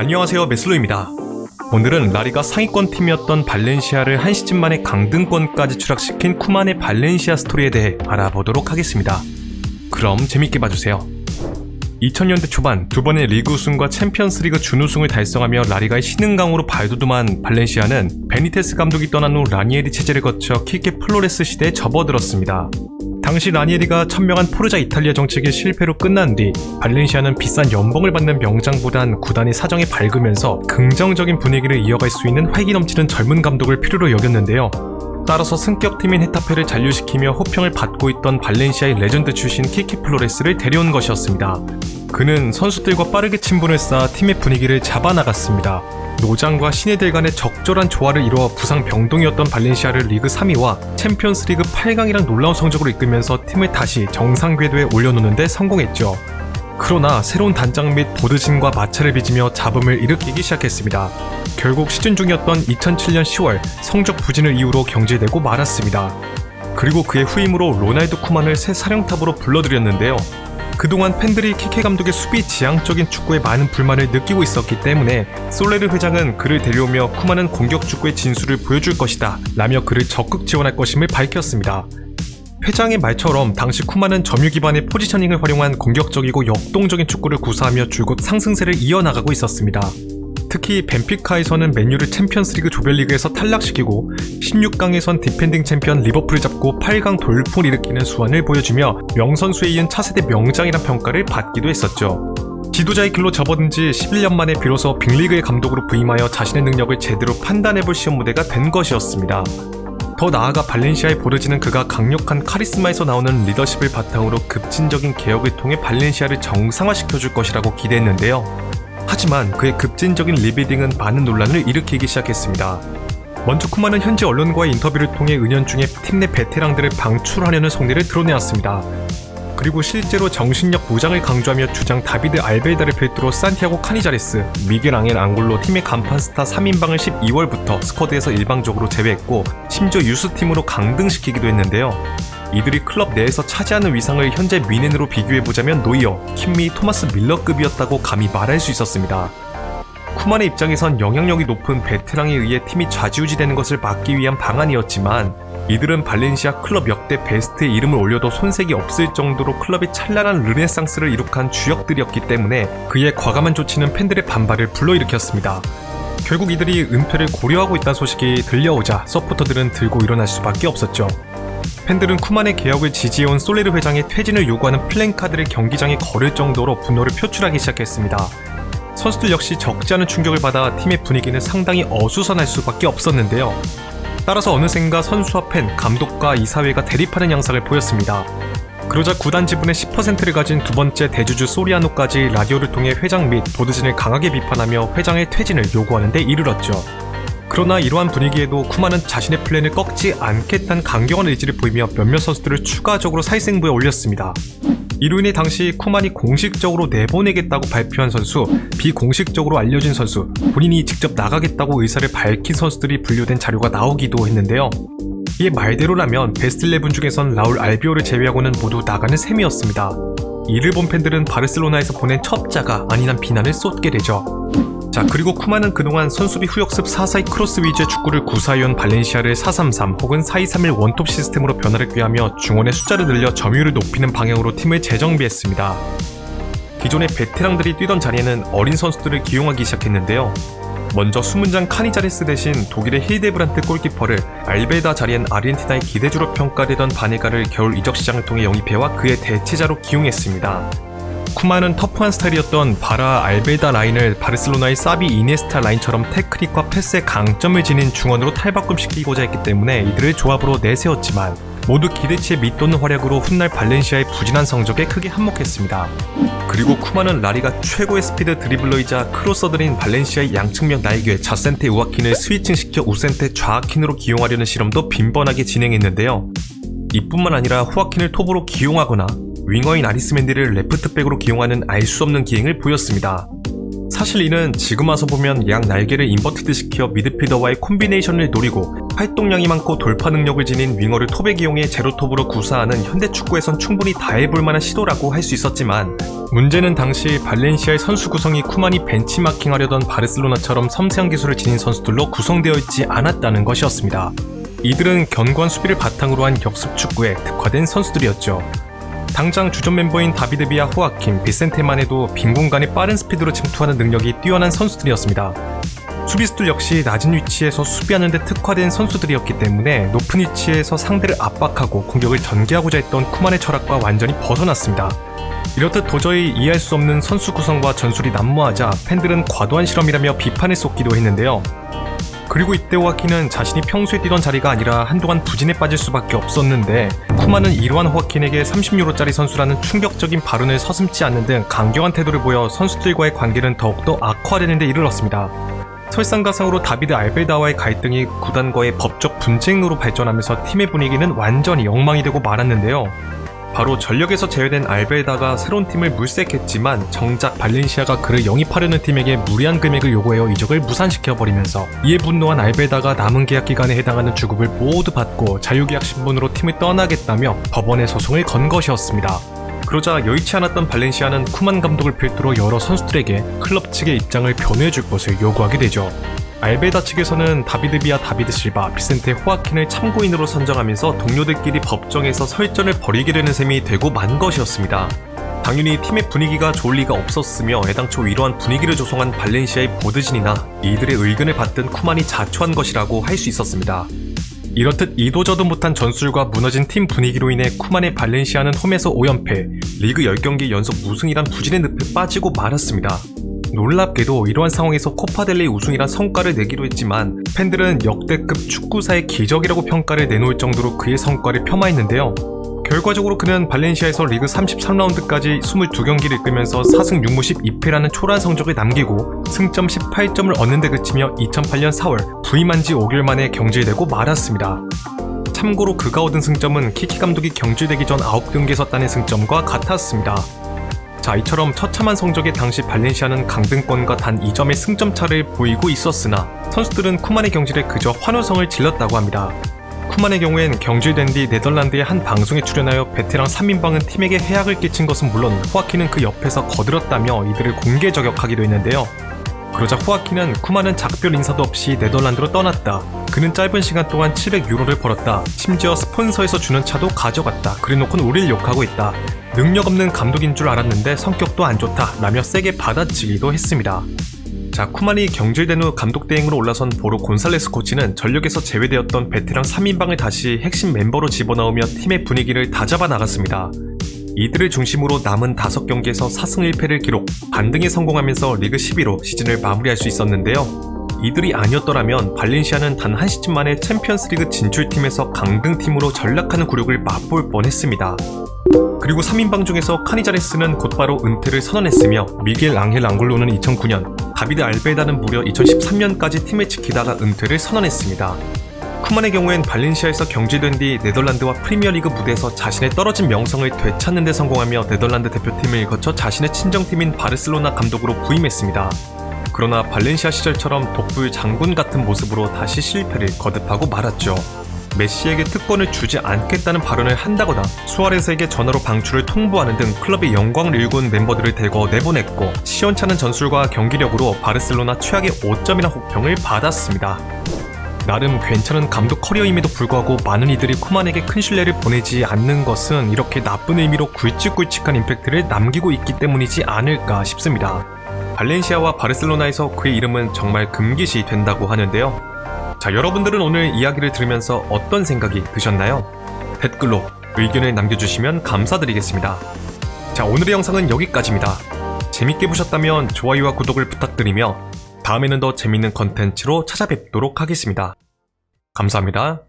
안녕하세요, 메슬로입니다. 오늘은 라리가 상위권 팀이었던 발렌시아를 한 시즌 만에 강등권까지 추락시킨 쿠만의 발렌시아 스토리에 대해 알아보도록 하겠습니다. 그럼 재밌게 봐주세요. 2000년대 초반 두 번의 리그 우승과 챔피언스리그 준우승을 달성하며 라리가의 신흥강으로 발돋움한 발렌시아는 베니테스 감독이 떠난 후 라니에리 체제를 거쳐 킬케 플로레스 시대에 접어들었습니다. 당시 라니에리가 천명한 포르자 이탈리아 정책의 실패로 끝난 뒤 발렌시아는 비싼 연봉을 받는 명장보단 구단의 사정이 밝으면서 긍정적인 분위기를 이어갈 수 있는 활기 넘치는 젊은 감독을 필요로 여겼는데요. 따라서 승격팀인 헤타페를 잔류시키며 호평을 받고 있던 발렌시아의 레전드 출신 키키 플로레스를 데려온 것이었습니다. 그는 선수들과 빠르게 친분을 쌓아 팀의 분위기를 잡아나갔습니다. 노장과 신예들 간의 적절한 조화를 이루어 부상 병동이었던 발렌시아를 리그 3위와 챔피언스리그 8강이란 놀라운 성적으로 이끌면서 팀을 다시 정상 궤도에 올려놓는 데 성공했죠. 그러나 새로운 단장 및 보드진과 마찰을 빚으며 잡음을 일으키기 시작했습니다. 결국 시즌 중이었던 2007년 10월 성적 부진을 이유로 경질되고 말았습니다. 그리고 그의 후임으로 로날드 쿠만을 새 사령탑으로 불러들였는데요. 그동안 팬들이 키케 감독의 수비 지향적인 축구에 많은 불만을 느끼고 있었기 때문에 솔레르 회장은 그를 데려오며 쿠만은 공격 축구의 진수를 보여줄 것이다 라며 그를 적극 지원할 것임을 밝혔습니다. 회장의 말처럼 당시 쿠만은 점유 기반의 포지셔닝을 활용한 공격적이고 역동적인 축구를 구사하며 줄곧 상승세를 이어나가고 있었습니다. 특히 벤피카에서는 맨유를 챔피언스리그 조별리그에서 탈락시키고 16강에선 디펜딩 챔피언 리버풀을 잡고 8강 돌풍을 일으키는 수완을 보여주며 명선수에 이은 차세대 명장이란 평가를 받기도 했었죠. 지도자의 길로 접어든 지 11년 만에 비로소 빅리그의 감독으로 부임하여 자신의 능력을 제대로 판단해볼 시험 무대가 된 것이었습니다. 더 나아가 발렌시아의 보르지는 그가 강력한 카리스마에서 나오는 리더십을 바탕으로 급진적인 개혁을 통해 발렌시아를 정상화시켜줄 것이라고 기대했는데요. 하지만 그의 급진적인 리빌딩은 많은 논란을 일으키기 시작했습니다. 먼저 쿠만은 현지 언론과의 인터뷰를 통해 은연중에 팀 내 베테랑들을 방출하려는 속내를 드러내었습니다. 그리고 실제로 정신력 무장을 강조하며 주장 다비드 알베이다를 필두로 산티아고 카니자레스, 미겔 앙헬 앙골로 팀의 간판 스타 3인방을 12월부터 스쿼드에서 일방적으로 제외했고 심지어 유스팀으로 강등시키기도 했는데요. 이들이 클럽 내에서 차지하는 위상을 현재 미넨으로 비교해보자면 노이어, 킴미, 토마스 밀러급이었다고 감히 말할 수 있었습니다. 쿠만의 입장에선 영향력이 높은 베테랑에 의해 팀이 좌지우지되는 것을 막기 위한 방안이었지만 이들은 발렌시아 클럽 역대 베스트에 이름을 올려도 손색이 없을 정도로 클럽의 찬란한 르네상스를 이룩한 주역들이었기 때문에 그의 과감한 조치는 팬들의 반발을 불러일으켰습니다. 결국 이들이 은퇴를 고려하고 있다는 소식이 들려오자 서포터들은 들고 일어날 수밖에 없었죠. 팬들은 쿠만의 개혁을 지지해온 솔레르 회장의 퇴진을 요구하는 플랜카드를 경기장에 걸을 정도로 분노를 표출하기 시작했습니다. 선수들 역시 적지 않은 충격을 받아 팀의 분위기는 상당히 어수선할 수밖에 없었는데요. 따라서 어느샌가 선수와 팬, 감독과 이사회가 대립하는 양상을 보였습니다. 그러자 구단 지분의 10%를 가진 두 번째 대주주 소리아노까지 라디오를 통해 회장 및 보드진을 강하게 비판하며 회장의 퇴진을 요구하는 데 이르렀죠. 그러나 이러한 분위기에도 쿠만은 자신의 플랜을 꺾지 않겠다는 강경한 의지를 보이며 몇몇 선수들을 추가적으로 살생부에 올렸습니다. 이로 인해 당시 쿠만이 공식적으로 내보내겠다고 발표한 선수, 비공식적으로 알려진 선수, 본인이 직접 나가겠다고 의사를 밝힌 선수들이 분류된 자료가 나오기도 했는데요. 이에 말대로라면 베스트 11 중에선 라울 알비오를 제외하고는 모두 나가는 셈이었습니다. 이를 본 팬들은 바르셀로나에서 보낸 첩자가 아니란 비난을 쏟게 되죠. 자, 그리고 쿠만은 그동안 선수비 후역습 4-4-2 크로스 위주의 축구를 구사해온 발렌시아를 4-3-3 혹은 4-2-3-1 원톱 시스템으로 변화를 꾀하며 중원의 숫자를 늘려 점유율을 높이는 방향으로 팀을 재정비했습니다. 기존의 베테랑들이 뛰던 자리에는 어린 선수들을 기용하기 시작했는데요. 먼저 수문장 카니자레스 대신 독일의 힐데브란트 골키퍼를, 알베다 자리엔 아르헨티나의 기대주로 평가되던 바네가를 겨울 이적 시장을 통해 영입해와 그의 대체자로 기용했습니다. 쿠만은 터프한 스타일이었던 바라 알베다 라인을 바르셀로나의 사비 이니에스타 라인처럼 테크닉과 패스의 강점을 지닌 중원으로 탈바꿈시키고자 했기 때문에 이들을 조합으로 내세웠지만 모두 기대치에 밑도는 활약으로 훗날 발렌시아의 부진한 성적에 크게 한몫했습니다. 그리고 쿠만은 라리가 최고의 스피드 드리블러이자 크로서들인 발렌시아의 양측면 날개 자센테 우아킨을 스위칭시켜 우센테 좌아킨으로 기용하려는 실험도 빈번하게 진행했는데요. 이뿐만 아니라 후아킨을 톱으로 기용하거나 윙어인 아리스멘디를 레프트백으로 기용하는 알 수 없는 기행을 보였습니다. 사실 이는 지금 와서 보면 양 날개를 인버티드 시켜 미드필더와의 콤비네이션을 노리고 활동량이 많고 돌파 능력을 지닌 윙어를 톱에 이용해 제로톱으로 구사하는 현대 축구에선 충분히 다해볼 만한 시도라고 할 수 있었지만, 문제는 당시 발렌시아의 선수 구성이 쿠만이 벤치마킹하려던 바르셀로나처럼 섬세한 기술을 지닌 선수들로 구성되어 있지 않았다는 것이었습니다. 이들은 견고한 수비를 바탕으로 한 역습 축구에 특화된 선수들이었죠. 당장 주전 멤버인 다비드 비아, 호아킨, 비센테만 해도 빈 공간에 빠른 스피드로 침투하는 능력이 뛰어난 선수들이었습니다. 수비수들 역시 낮은 위치에서 수비하는 데 특화된 선수들이었기 때문에 높은 위치에서 상대를 압박하고 공격을 전개하고자 했던 쿠만의 철학과 완전히 벗어났습니다. 이렇듯 도저히 이해할 수 없는 선수 구성과 전술이 난무하자 팬들은 과도한 실험이라며 비판을 쏟기도 했는데요. 그리고 이때 호아킨은 자신이 평소에 뛰던 자리가 아니라 한동안 부진에 빠질 수밖에 없었는데, 쿠만은 이러한 호아킨에게 30유로짜리 선수라는 충격적인 발언을 서슴지 않는 등 강경한 태도를 보여 선수들과의 관계는 더욱더 악화되는 데 이르렀습니다. 설상가상으로 다비드 알베다와의 갈등이 구단과의 법적 분쟁으로 발전하면서 팀의 분위기는 완전히 엉망이 되고 말았는데요. 바로 전력에서 제외된 알베다가 새로운 팀을 물색했지만 정작 발렌시아가 그를 영입하려는 팀에게 무리한 금액을 요구하여 이적을 무산시켜버리면서, 이에 분노한 알베다가 남은 계약 기간에 해당하는 주급을 모두 받고 자유계약 신분으로 팀을 떠나겠다며 법원에 소송을 건 것이었습니다. 그러자 여의치 않았던 발렌시아는 쿠만 감독을 필두로 여러 선수들에게 클럽 측의 입장을 변호해줄 것을 요구하게 되죠. 알베다 측에서는 다비드 비아, 다비드 실바, 비센테, 호아킨을 참고인으로 선정하면서 동료들끼리 법정에서 설전을 벌이게 되는 셈이 되고 만 것이었습니다. 당연히 팀의 분위기가 좋을 리가 없었으며 애당초 이러한 분위기를 조성한 발렌시아의 보드진이나 이들의 의견을 받든 쿠만이 자초한 것이라고 할 수 있었습니다. 이렇듯 이도저도 못한 전술과 무너진 팀 분위기로 인해 쿠만의 발렌시아는 홈에서 5연패, 리그 10경기 연속 무승이란 부진의 늪에 빠지고 말았습니다. 놀랍게도 이러한 상황에서 코파델레이 우승이란 성과를 내기로 했지만, 팬들은 역대급 축구사의 기적이라고 평가를 내놓을 정도로 그의 성과를 폄하했는데요. 결과적으로 그는 발렌시아에서 리그 33라운드까지 22경기를 이끌면서 4승 6무 12패라는 초라한 성적을 남기고 승점 18점을 얻는 데 그치며 2008년 4월 부임한 지 5개월 만에 경질되고 말았습니다. 참고로 그가 얻은 승점은 키키 감독이 경질되기 전 9경기에서 따낸 승점과 같았습니다. 자, 이처럼 처참한 성적의 당시 발렌시아는 강등권과 단 2점의 승점 차를 보이고 있었으나 선수들은 쿠만의 경질에 그저 환호성을 질렀다고 합니다. 쿠만의 경우엔 경질된 뒤 네덜란드의 한 방송에 출연하여 베테랑 3인방은 팀에게 해악을 끼친 것은 물론 호아킨은 그 옆에서 거들었다며 이들을 공개 저격하기도 했는데요. 그러자 호아킨은 쿠만은 작별 인사도 없이 네덜란드로 떠났다. 그는 짧은 시간 동안 700유로를 벌었다. 심지어 스폰서에서 주는 차도 가져갔다. 그래놓고는 우릴 욕하고 있다. 능력 없는 감독인 줄 알았는데 성격도 안 좋다. 라며 세게 받아치기도 했습니다. 자, 쿠만이 경질된 후 감독 대행으로 올라선 보로 곤살레스 코치는 전력에서 제외되었던 베테랑 3인방을 다시 핵심 멤버로 집어넣으며 팀의 분위기를 다잡아 나갔습니다. 이들을 중심으로 남은 5경기에서 4승 1패를 기록, 반등에 성공하면서 리그 11호 시즌을 마무리할 수 있었는데요. 이들이 아니었더라면 발렌시아는 단 한 시즌 만에 챔피언스리그 진출팀에서 강등팀으로 전락하는 굴욕을 맛볼 뻔했습니다. 그리고 3인방 중에서 카니자레스는 곧바로 은퇴를 선언했으며, 미겔 앙헬 앙골로는 2009년, 다비드 알베다는 무려 2013년까지 팀을 지키다가 은퇴를 선언했습니다. 쿠만의 경우엔 발렌시아에서 경질된 뒤 네덜란드와 프리미어리그 무대에서 자신의 떨어진 명성을 되찾는 데 성공하며 네덜란드 대표팀을 거쳐 자신의 친정팀인 바르셀로나 감독으로 부임했습니다. 그러나 발렌시아 시절처럼 독불 장군 같은 모습으로 다시 실패를 거듭하고 말았죠. 메시에게 특권을 주지 않겠다는 발언을 한다거나 수아레스에게 전화로 방출을 통보하는 등 클럽의 영광을 일군 멤버들을 대거 내보냈고, 시원찮은 전술과 경기력으로 바르셀로나 최악의 5점이나 혹평을 받았습니다. 나름 괜찮은 감독 커리어임에도 불구하고 많은 이들이 쿠만에게 큰 신뢰를 보내지 않는 것은 이렇게 나쁜 의미로 굵직굵직한 임팩트를 남기고 있기 때문이지 않을까 싶습니다. 발렌시아와 바르셀로나에서 그의 이름은 정말 금기시 된다고 하는데요. 자, 여러분들은 오늘 이야기를 들으면서 어떤 생각이 드셨나요? 댓글로 의견을 남겨주시면 감사드리겠습니다. 자, 오늘의 영상은 여기까지입니다. 재밌게 보셨다면 좋아요와 구독을 부탁드리며 다음에는 더 재밌는 컨텐츠로 찾아뵙도록 하겠습니다. 감사합니다.